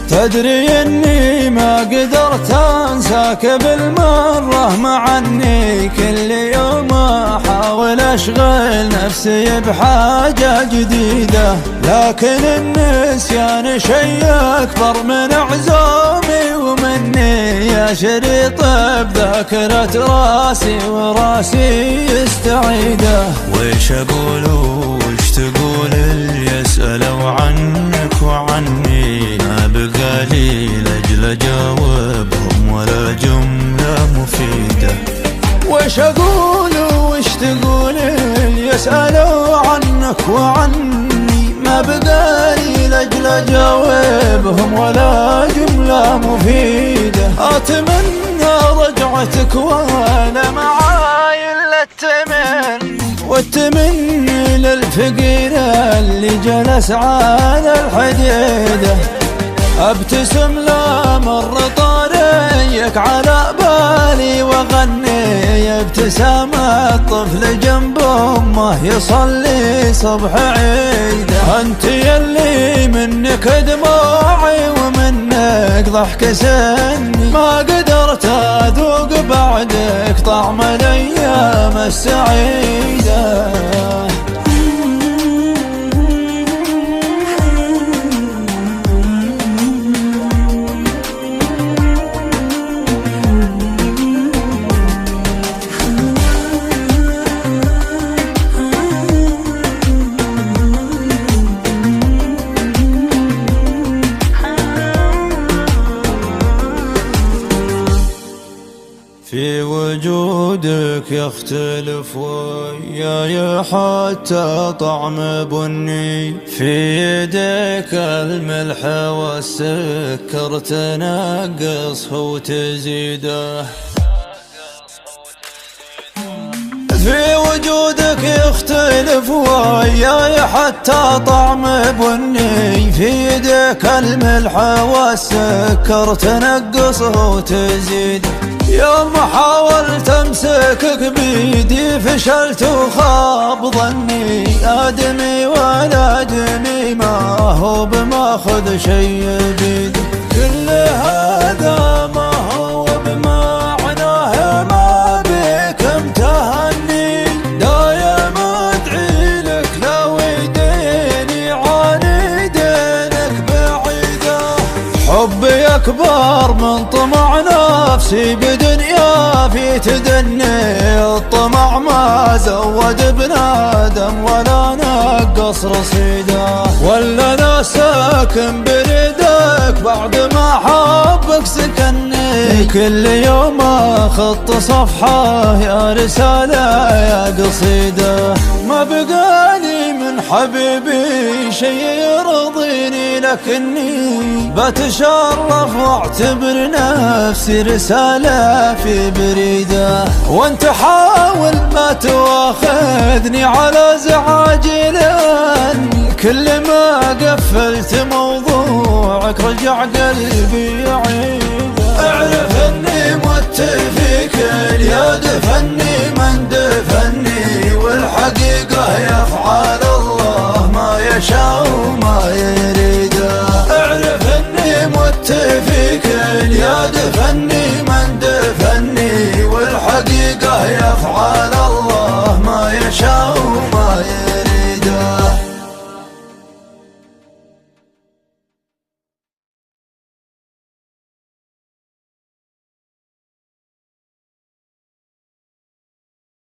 تدري اني ما قدرت انساك بالمرة، مع اني كل يوم احاول اشغل نفسي بحاجة جديدة، لكن النسيان شيء اكبر من عزومي ومني يا شريط بذاكرة راسي وراسي يستعيده. ويش اقول وش تقول اللي يسألوا عنك وعني، ما بقالي لاجل اجاوبهم ولا جملة مفيدة. وش اقول وش تقول اللي يسألوا عنك وعني، ما بقالي لاجل اجاوبهم ولا جملة مفيدة. اتمنى رجعتك وانا معاي الا التمني، والتمني للفقير اللي جلس على الحديدة. ابتسم لا مر طاريك على بالي واغني ابتسامة طفل جنب امه يصلي صبح عيده. انت يلي منك دموعي ومنك ضحك سني، ما قدرت اذوق بعدك طعم الايام السعيده. في وجودك يختلف وياي حتى طعم بني، في يديك الملح والسكر تنقصه وتزيده. في وجودك يختلف وياي حتى طعم بني، في يديك الملح والسكر تنقصه وتزيده. يوم حاولت امسكك بيدي فشلت وخاب ظني، ادمي ولا ادمي ما هو بماخذ شيء بيدي. كل هذا ما هو بمعناه ما بك امتهني، دايم ادعي لك لو يديني عن يدينك بعيده. حبي اكبر من طمع نفسي بدنيا في تدني، الطمع ما زود بنادم ولا نقص رصيده. ولا انا ساكن بريدك بعد ما حبك سكني، كل يوم اخط صفحة يا رسالة يا قصيدة. ما بقالي من حبيبي شي يرضيني، لكني بتشرف واعتبر نفسي رسالة في بريدة. وانت حاول ما تواخذني على زعاجي، لأن كل ما قفلت موضوعك رجع قلبي يعيده. اعرف اني